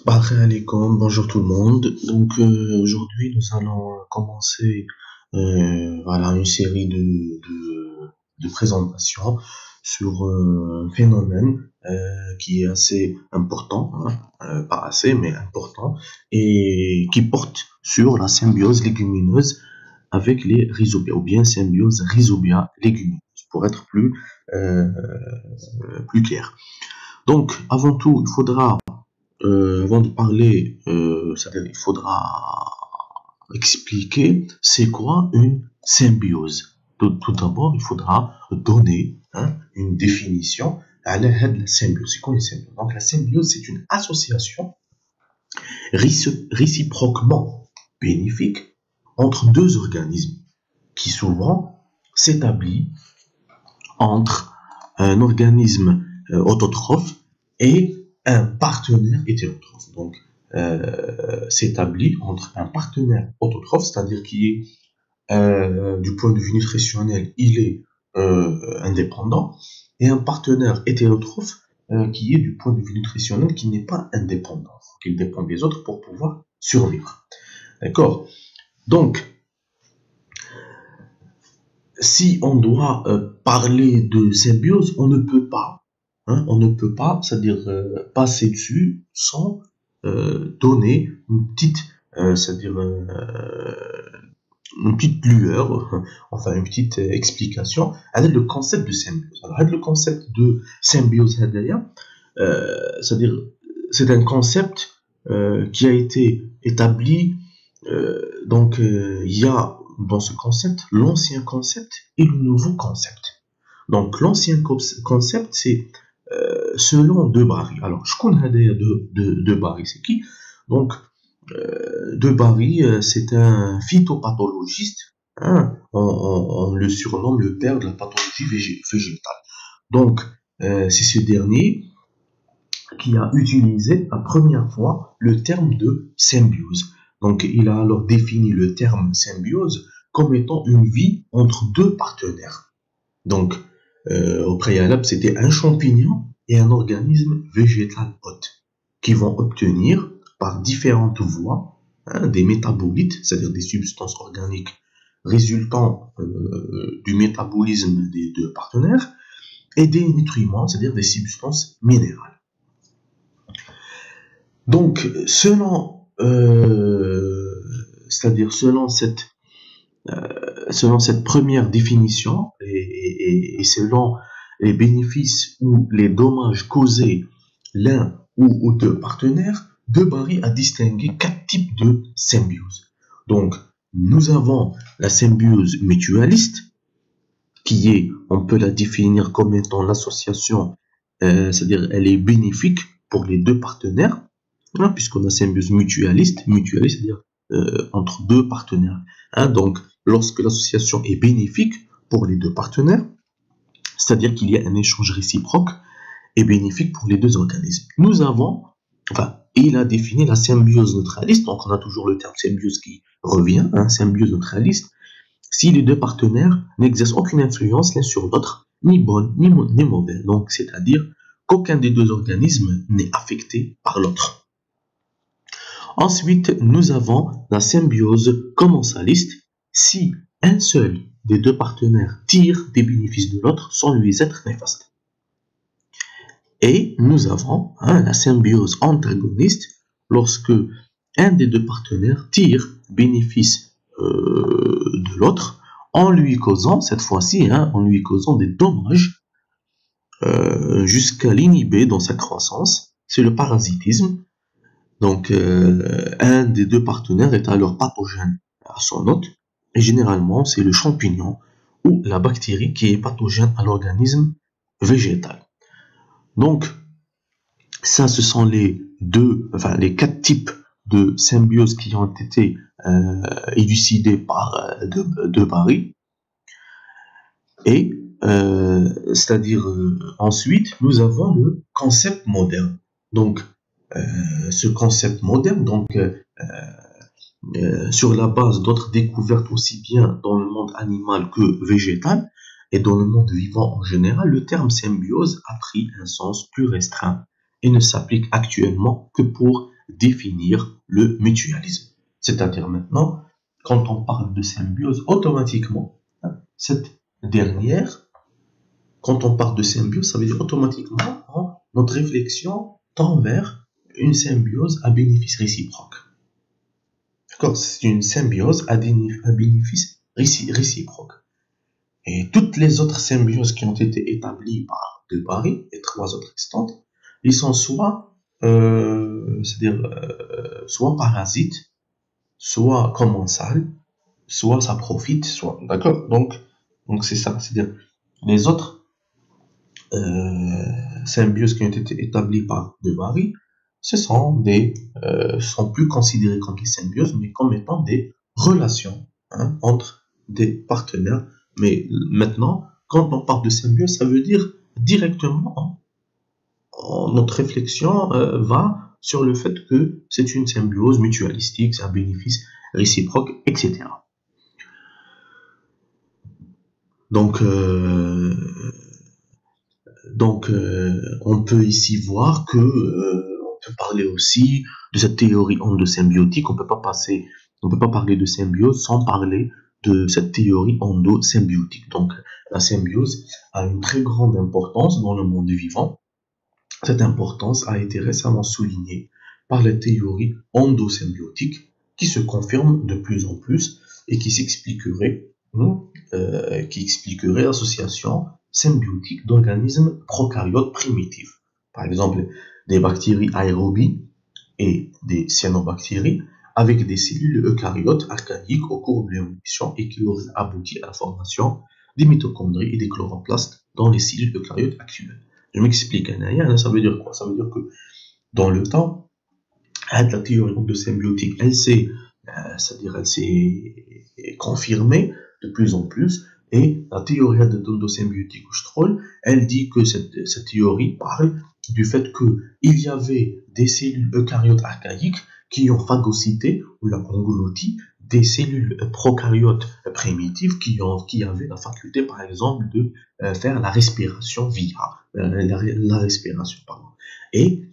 Salam alaikum, bonjour tout le monde. Aujourd'hui nous allons commencer une série de présentations sur un phénomène qui est assez important, pas assez mais important, et qui porte sur la symbiose légumineuse avec les rhizobia, ou bien symbiose rhizobia-légumineuse, pour être euh, plus clair. Donc avant tout, avant de parler, c'est-à-dire il faudra expliquer c'est quoi une symbiose. Tout d'abord, il faudra donner une définition à la symbiose. C'est quoi une symbiose? Donc la symbiose, c'est une association réciproquement bénéfique entre deux organismes qui souvent s'établit entre un organisme autotrophe et un partenaire hétérotrophe. Donc, s'établit entre un partenaire autotrophe, c'est-à-dire qui est, du point de vue nutritionnel, il est indépendant, et un partenaire hétérotrophe qui est, du point de vue nutritionnel, qui n'est pas indépendant. Il dépend des autres pour pouvoir survivre. D'accord? Donc, si on doit parler de symbiose, on ne peut pas, c'est-à-dire passer dessus sans donner une petite, c'est-à-dire une petite lueur, enfin une petite explication, avec le concept de symbiose. Alors, avec le concept de symbiose, c'est-à-dire c'est un concept qui a été établi. Il y a dans ce concept l'ancien concept et le nouveau concept. Donc l'ancien concept, c'est selon De Bary. Alors je connais de Bary, c'est qui? Donc De Bary, c'est un phytopathologiste. On le surnomme le père de la pathologie végétale. Donc c'est ce dernier qui a utilisé la première fois le terme de symbiose. Donc, il a alors défini le terme symbiose comme étant une vie entre deux partenaires. Donc, au préalable, c'était un champignon et un organisme végétal hôte qui vont obtenir par différentes voies des métabolites, c'est-à-dire des substances organiques résultant du métabolisme des deux partenaires, et des nutriments, c'est-à-dire des substances minérales. Donc, c'est-à-dire selon cette première définition et selon les bénéfices ou les dommages causés l'un ou aux deux partenaires, De Bary a distingué quatre types de symbiose. Donc, nous avons la symbiose mutualiste, qui est, on peut la définir comme étant l'association, c'est-à-dire elle est bénéfique pour les deux partenaires, puisqu'on a symbiose mutualiste, c'est-à-dire entre deux partenaires. Donc, lorsque l'association est bénéfique pour les deux partenaires, c'est-à-dire qu'il y a un échange réciproque et bénéfique pour les deux organismes. Il a défini la symbiose neutraliste, donc on a toujours le terme symbiose qui revient, symbiose neutraliste, si les deux partenaires n'exercent aucune influence l'un sur l'autre, ni bonne ni mauvaise, donc c'est-à-dire qu'aucun des deux organismes n'est affecté par l'autre. Ensuite, nous avons la symbiose commensaliste, si un seul des deux partenaires tire des bénéfices de l'autre sans lui être néfaste. Et nous avons la symbiose antagoniste, lorsque un des deux partenaires tire bénéfice de l'autre en lui causant, cette fois-ci, en lui causant des dommages jusqu'à l'inhiber dans sa croissance. C'est le parasitisme. Donc, un des deux partenaires est alors pathogène à son hôte, et généralement, c'est le champignon ou la bactérie qui est pathogène à l'organisme végétal. Donc, ça, ce sont les quatre types de symbiose qui ont été élucidés par de Bary. Et, c'est-à-dire, ensuite, nous avons le concept moderne. Donc, ce concept moderne, sur la base d'autres découvertes aussi bien dans le monde animal que végétal et dans le monde vivant en général, le terme symbiose a pris un sens plus restreint et ne s'applique actuellement que pour définir le mutualisme. C'est-à-dire maintenant, quand on parle de symbiose, automatiquement, cette dernière, quand on parle de symbiose, ça veut dire automatiquement, notre réflexion tend vers une symbiose à bénéfice réciproque. D'accord? C'est une symbiose à bénéfice réciproque. Et toutes les autres symbioses qui ont été établies par De Bary et 3 autres restantes, ils sont soit, soit parasites, soit commensales, soit ça profite, soit, d'accord? Donc c'est ça, c'est-à-dire les autres symbioses qui ont été établies par De Bary, ce sont sont plus considérées comme des symbioses, mais comme étant des relations entre des partenaires. Mais maintenant, quand on parle de symbiose, ça veut dire directement, notre réflexion va sur le fait que c'est une symbiose mutualistique, c'est un bénéfice réciproque, etc. Donc, on peut ici voir que on peut parler aussi de cette théorie endosymbiotique. On peut pas parler de symbiose sans parler de cette théorie endosymbiotique. Donc, la symbiose a une très grande importance dans le monde vivant. Cette importance a été récemment soulignée par la théorie endosymbiotique qui se confirme de plus en plus et qui expliquerait l'association symbiotique d'organismes prokaryotes primitifs. Par exemple, des bactéries aérobies et des cyanobactéries avec des cellules eucaryotes archaïques au cours de l'évolution et qui auraient abouti à la formation des mitochondries et des chloroplastes dans les cellules eucaryotes actuelles. Je m'explique, ça veut dire quoi? Ça veut dire que dans le temps, la théorie de symbiotique, elle s'est confirmée de plus en plus, et la théorie de symbiotique ou Stroll, elle dit que cette théorie parle du fait qu'il y avait des cellules eucaryotes archaïques qui ont phagocyté ou englouti des cellules prokaryotes primitives qui avaient la faculté, par exemple, de faire la respiration la respiration, pardon. Et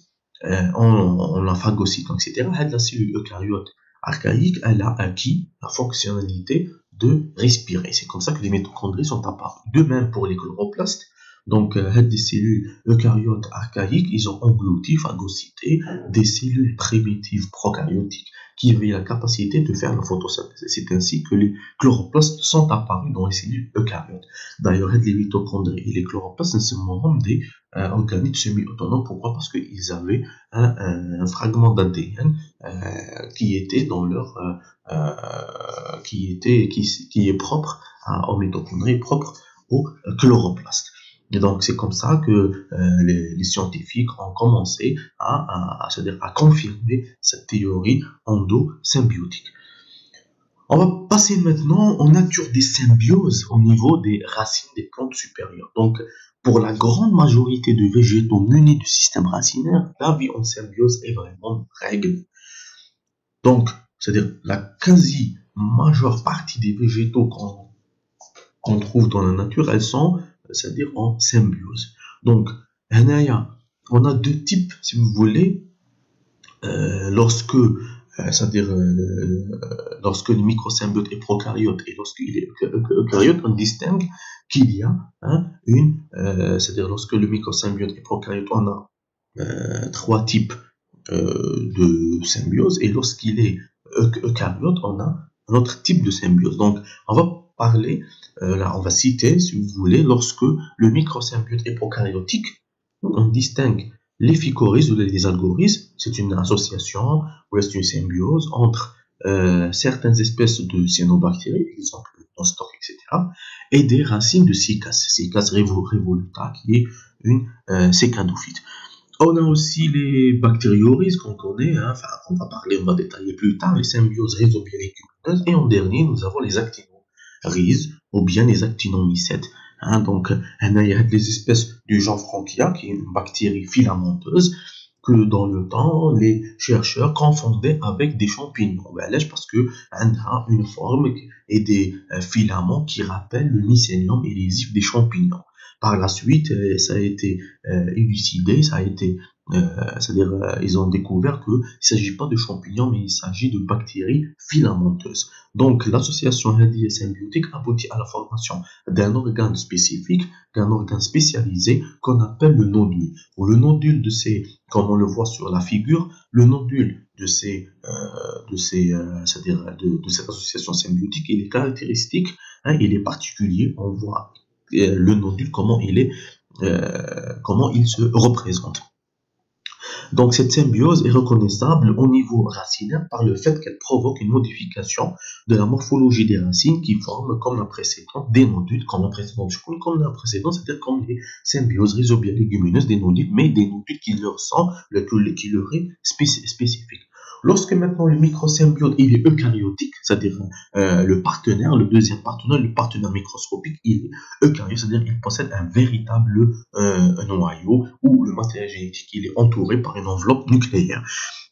on la phagocyte, etc. La cellule eucaryote archaïque, elle a acquis la fonctionnalité de respirer. C'est comme ça que les mitochondries sont apparues. De même pour les chloroplastes. Donc, des cellules eucaryotes archaïques, ils ont englouti, phagocyté des cellules primitives prokaryotiques qui avaient la capacité de faire la photosynthèse. C'est ainsi que les chloroplastes sont apparus dans les cellules eucaryotes. D'ailleurs, les mitochondries et les chloroplastes sont des organites semi-autonomes. Pourquoi? Parce qu'ils avaient un fragment d'ADN qui était dans leur qui est propre aux mitochondries, propre aux chloroplastes. Et donc, c'est comme ça que les scientifiques ont commencé à confirmer cette théorie endosymbiotique. On va passer maintenant aux natures des symbioses au niveau des racines des plantes supérieures. Donc, pour la grande majorité de végétaux munis du système racinaire, la vie en symbiose est vraiment règle. Donc, c'est-à-dire la quasi majeure partie des végétaux qu'on trouve dans la nature, elles sont, c'est-à-dire en symbiose. Donc, on a deux types, si vous voulez, lorsque le microsymbiote est prokaryote et lorsqu'il est eucaryote, on distingue qu'il y a c'est-à-dire lorsque le microsymbiote est prokaryote, on a 3 types de symbiose, et lorsqu'il est eucaryote, on a un autre type de symbiose. Donc, on va parler, là, on va citer, si vous voulez, lorsque le microsymbiote est prokaryotique, on distingue les phycorhizes ou les algorhizes. C'est une association ou c'est une symbiose entre certaines espèces de cyanobactéries, par exemple Nostoc, etc., et des racines de Cycas revoluta, qui est une cécadophyte. On a aussi les bactériorhizes qu'on connaît, on va détailler plus tard, les symbioses rhizobienlégumineuses, et en dernier, nous avons les actinorhizes, ou bien les actinomycètes. Donc, il y a des espèces du genre Frankia, qui est une bactérie filamenteuse, que dans le temps, les chercheurs confondaient avec des champignons. Parce que a une forme et des filaments qui rappellent le mycélium élysif des champignons. Par la suite, ça a été élucidé, ça a été, c'est-à-dire, ils ont découvert qu'il ne s'agit pas de champignons, mais il s'agit de bactéries filamenteuses. Donc, l'association Hadi et symbiotique aboutit à la formation d'un organe spécifique, d'un organe spécialisé qu'on appelle le nodule. Ou le nodule de ces, comme on le voit sur la figure, le nodule c'est-à-dire de cette association symbiotique, il est caractéristique, hein, il est particulier. On voit le nodule, comment il se représente. Donc cette symbiose est reconnaissable au niveau racinaire par le fait qu'elle provoque une modification de la morphologie des racines qui forment comme la précédente des nodules, comme la précédente, c'est-à-dire comme les symbioses rhizobiales légumineuses des nodules, mais des nodules qui leur est spécifique. Lorsque maintenant le microsymbiote il est eucaryotique, c'est-à-dire le deuxième partenaire, le partenaire microscopique, il est eucaryote, c'est-à-dire qu'il possède un véritable noyau où le matériel génétique il est entouré par une enveloppe nucléaire.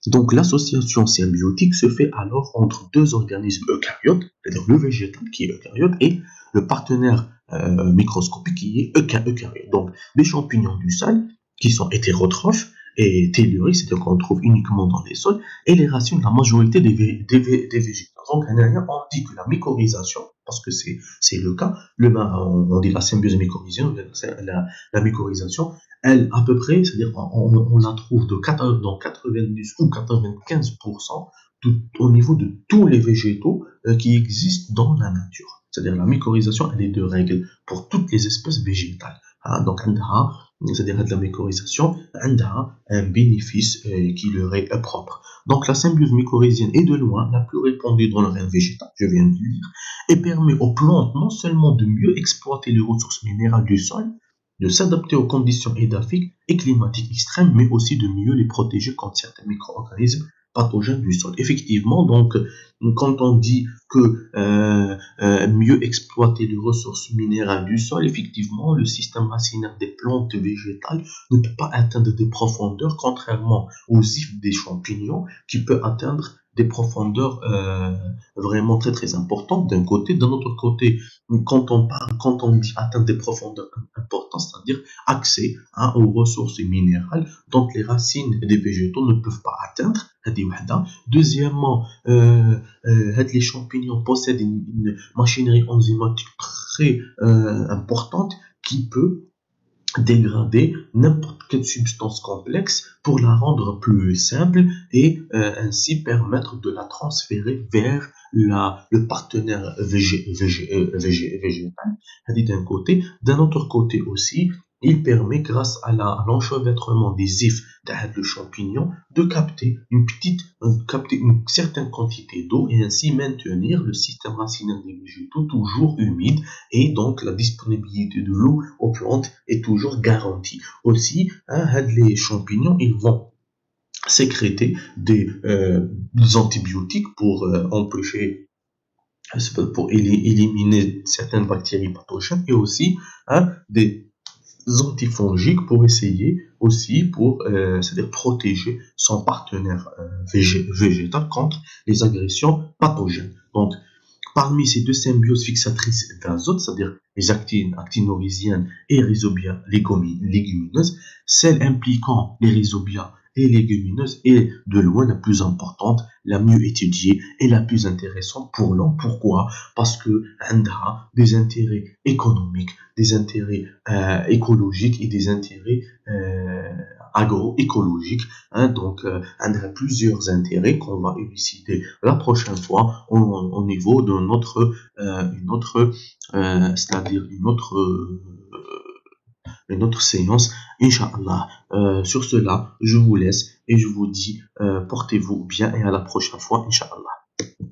Donc l'association symbiotique se fait alors entre deux organismes eucaryotes, c'est-à-dire le végétal qui est eucaryote et le partenaire microscopique qui est eucaryote. Donc des champignons du sol qui sont hétérotrophes et telluriques, c'est-à-dire qu'on trouve uniquement dans les sols, et les racines de la majorité des végétaux. Donc on dit que la mycorhisation, parce que c'est le cas, on dit la symbiose mycorhizienne, la mycorhisation, elle, à peu près, c'est-à-dire on la trouve dans 90 ou 95% au niveau de tous les végétaux qui existent dans la nature. C'est-à-dire la mycorhisation, elle est de règle pour toutes les espèces végétales. Donc, c'est-à-dire de la mycorhisation, un bénéfice qui leur est propre. Donc, la symbiose mycorhizienne est de loin la plus répandue dans le règne végétal, je viens de le dire, et permet aux plantes non seulement de mieux exploiter les ressources minérales du sol, de s'adapter aux conditions édaphiques et climatiques extrêmes, mais aussi de mieux les protéger contre certains micro-organismes pathogènes du sol. Effectivement, donc, quand on dit que mieux exploiter les ressources minérales du sol, effectivement, le système racinaire des plantes végétales ne peut pas atteindre des profondeurs, contrairement aux ifs des champignons, qui peut atteindre des profondeurs vraiment très très importantes d'un côté. D'un autre côté, quand on dit atteindre des profondeurs importantes, c'est-à-dire accès aux ressources minérales dont les racines des végétaux ne peuvent pas atteindre. Deuxièmement, les champignons possèdent une machinerie enzymatique très importante qui peut dégrader n'importe quelle substance complexe pour la rendre plus simple et ainsi permettre de la transférer vers le partenaire végétal, d'un côté. D'un autre côté aussi, il permet, grâce à l'enchevêtrement des ifs de champignon, de capter une certaine quantité d'eau et ainsi maintenir le système racinaire des végétaux toujours humide, et donc la disponibilité de l'eau aux plantes est toujours garantie. Aussi, les champignons, ils vont sécréter des antibiotiques pour éliminer certaines bactéries pathogènes, et aussi des antifongiques pour essayer aussi c'est-à-dire protéger son partenaire végétal contre les agressions pathogènes. Donc, parmi ces deux symbioses fixatrices d'azote, c'est-à-dire les actinorhiziennes et rhizobia légumineuses, celle impliquant les rhizobia et légumineuses est de loin la plus importante, la mieux étudiée et la plus intéressante pour l'homme. Pourquoi? Parce que a des intérêts économiques, des intérêts écologiques et des intérêts agroécologiques. Donc, on a plusieurs intérêts qu'on va élucider la prochaine fois au niveau de c'est-à-dire une autre séance, Inch'Allah. Sur cela, je vous laisse et je vous dis portez-vous bien et à la prochaine fois, Inch'Allah.